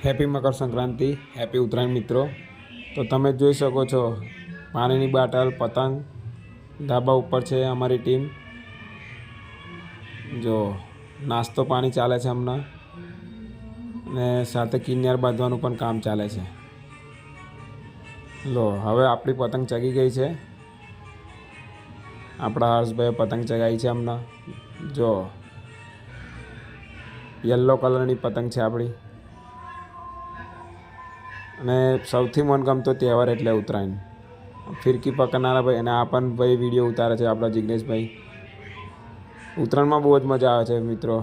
Happy Makar Sankranti, happy Uttarayan મિત્રો। તો તમે જોઈ શકો છો પાણીની બાટલ, પતંગ ધાબા ઉપર છે અમારી ટીમ। જો નાસ્તો પાણી ચાલે છે હમણાં, ને સાથે કિન્યાર બાંધવાનું પણ કામ ચાલે છે। લો હવે આપણી પતંગ ચગી ગઈ છે। આપણા હર્ષભાઈએ પતંગ ચગાવી છે હમણાં। જો યલો કલરની પતંગ છે આપણી, અને સૌથી મનગમતો તહેવાર એટલે ઉત્તરાયણ। ફિરકી પકડનારા ભાઈ અને આ પણ ભાઈ વિડીયો ઉતારે છે, આપણા જિગ્નેશભાઈ। ઉત્તરાયણમાં બહુ જ મજા આવે છે મિત્રો।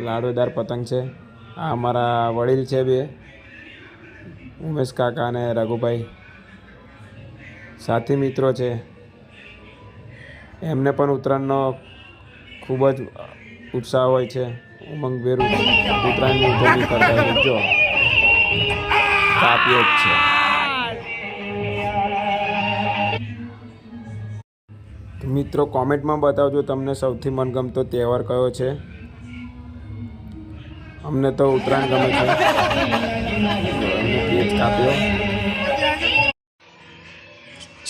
લાડવેદાર પતંગ છે। આ અમારા વડીલ છે બે, ઉમેશ કાકા અને રઘુભાઈ, સાથી મિત્રો છે। એમને પણ ઉત્તરાયણનો ખૂબ જ ઉત્સાહ હોય છે, ઉમંગભેર ઉત્તરાયણની ઉજવણી કરતા હોય। જો કાપ્યો જ છે। તો મિત્રો કોમેન્ટમાં બતાવજો તમને સૌથી મનગમતો તહેવાર કયો છે। અમને તો ઉત્તરાયણ ગમે છે। કેક કાપ્યો,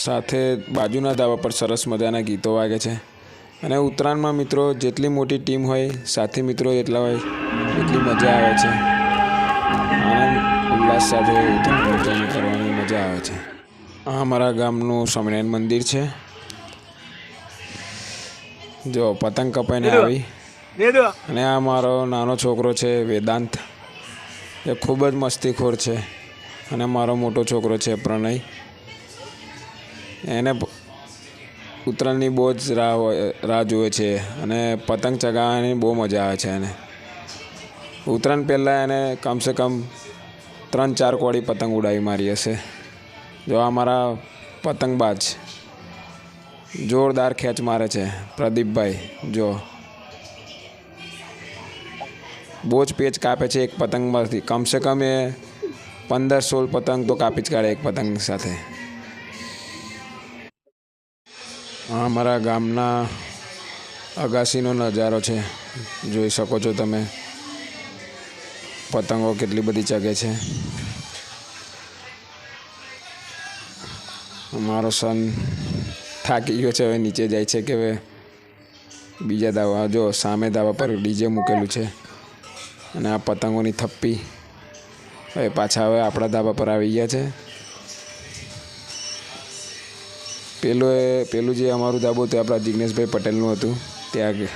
સાથે બાજુના ધાબા પર સરસ મજાના ગીતો વાગે છે। અને ઉત્તરાયણમાં મિત્રો જેટલી મોટી ટીમ હોય, સાથી મિત્રો એટલા હોય, એટલી મજા આવે છે। આનંદ ઉલ્લાસ સાથે ઉજવણી કરવાની મજા આવે છે। આ અમારા ગામનું સ્વામિનારાયણ મંદિર છે। જો પતંગ કપાઈને આવી, અને આ મારો નાનો છોકરો છે વેદાંત, એ ખૂબ જ મસ્તીખોર છે। અને મારો મોટો છોકરો છે પ્રણય, એને ઉત્તરાયણની બહુ જ રાહ જુએ છે, અને પતંગ ચગાવવાની બહુ મજા આવે છે એને। ઉત્તરાયણ પહેલાં એને કમસે કમ 3-4 કોડી પતંગ ઉડાવી મારી હશે। જો આ મારા પતંગબાજ જોરદાર ખેંચ મારે છે પ્રદીપભાઈ। જો બહુ જ પેચ કાપે છે એક પતંગમાંથી, કમસે કમ એ 15-16 પતંગ તો કાપી જ કાઢે એક પતંગની સાથે। આ અમારા ગામના અગાસીનો નજારો છે, જોઈ શકો છો તમે। પતંગો કેટલી બધી ચગે છે। અમારો સન થાકી ગયો છે, હવે નીચે જાય છે કે હવે બીજા ધાબા, જો સામે ધાબા પર ડીજે મૂકેલું છે, અને આ પતંગોની થપ્પી હવે પાછા હવે આપણા ધાબા પર આવી ગયા છે। પેલું જે અમારું ધાબું હતું આપણા જિગ્નેશભાઈ પટેલનું હતું, ત્યાં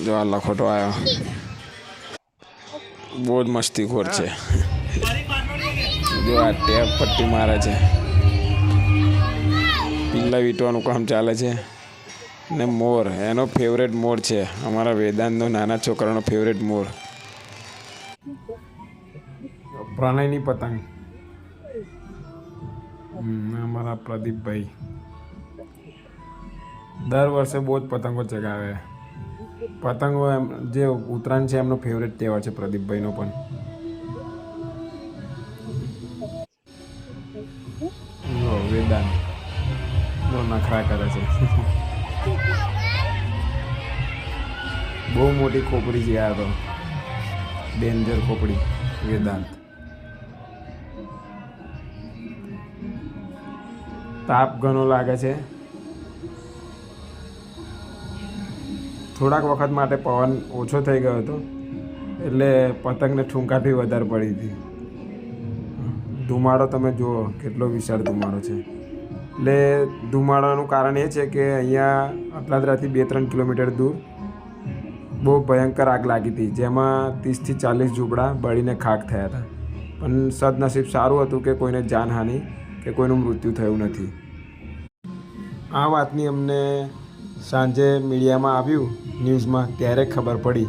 જો આ લખોટો આવ્યો, બહુ જ મસ્તીખોર છે। જો આ ટેપ પટ્ટી મારે છે, પિલ્લા વીંટવાનું કામ ચાલે છે। ને મોર એનો ફેવરેટ મોર છે, અમારા વેદાંતનો નાના છોકરાનો ફેવરેટ મોર। પ્રણયની પતંગ, અમારા પ્રદીપભાઈ દર વર્ષે બહુ જ પતંગો ચગાવે। પતંગો એમ જે ઉત્તરાયણ છે એમનો ફેવરેટ તહેવાર છે પ્રદીપભાઈનો પણ। વેદાંત બહુ નખરા કરે છે। બહુ મોટી ખોપડી છે આ તો, ડેન્જર ખોપડી વેદાંત। તાપ ઘણો લાગે છે। થોડાક વખત માટે પવન ઓછો થઈ ગયો હતો, એટલે પતંગને ઠુંકાઠી વધારે પડી હતી। ધુમાડો તમે જુઓ કેટલો વિશાળ ધુમાડો છે। એટલે ધુમાડાનું કારણ એ છે કે અહીંયા અટલાદરાથી 2-3 કિલોમીટર દૂર બહુ ભયંકર આગ લાગી હતી, જેમાં 30થી 40 ઝૂંપડા બળીને ખાખ થયા હતા। પણ સદનસીબ સારું હતું કે કોઈને જાનહાનિ કે કોઈનું મૃત્યુ થયું નથી। આ વાતની અમને સાંજે મીડિયામાં આવ્યું, ન્યૂઝમાં, ત્યારે ખબર પડી।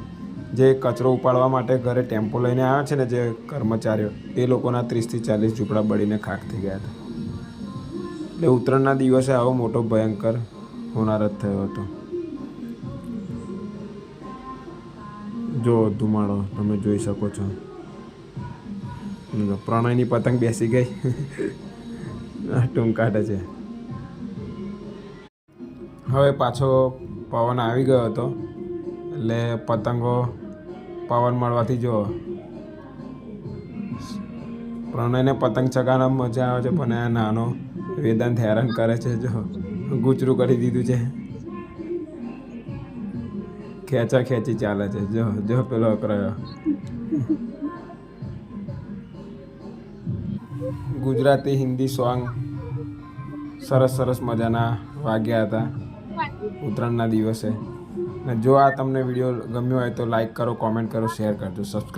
જે કચરો ઉપાડવા માટે ઘરે ટેમ્પો લઈને આવ્યા છે ને જે કર્મચારીઓ, એ લોકોના 30થી 40 ઝૂંપડા બળીને ખાખ થઈ ગયા હતા। એટલે ઉત્તરાયણના દિવસે આવો મોટો ભયંકર હોનારત થયો હતો। જો ધુમાડો તમે જોઈ શકો છો। પ્રણયની પતંગ બેસી ગઈ, ટૂંકાટે છે। હવે પાછો પવન આવી ગયો હતો, એટલે પતંગો પવન મળવાથી જો પ્રણયને પતંગ ચગાવવામાં મજા આવે છે, પણ આ નાનો વેદાંત હેરાન કરે છે. જો ગુચરું કરી દીધું છે, ખેંચા ખેંચી ચાલે છે. જો પેલો અકરાયો. ગુજરાતી હિન્દી સોંગ સરસ મજાના વાગ્યા હતા ઉત્તરાયણના દિવસે. અને જો આ તમને વિડીયો ગમ્યો હોય તો લાઈક કરો, કોમેન્ટ કરો, શેર કરજો, સબસ્ક્રાઈબ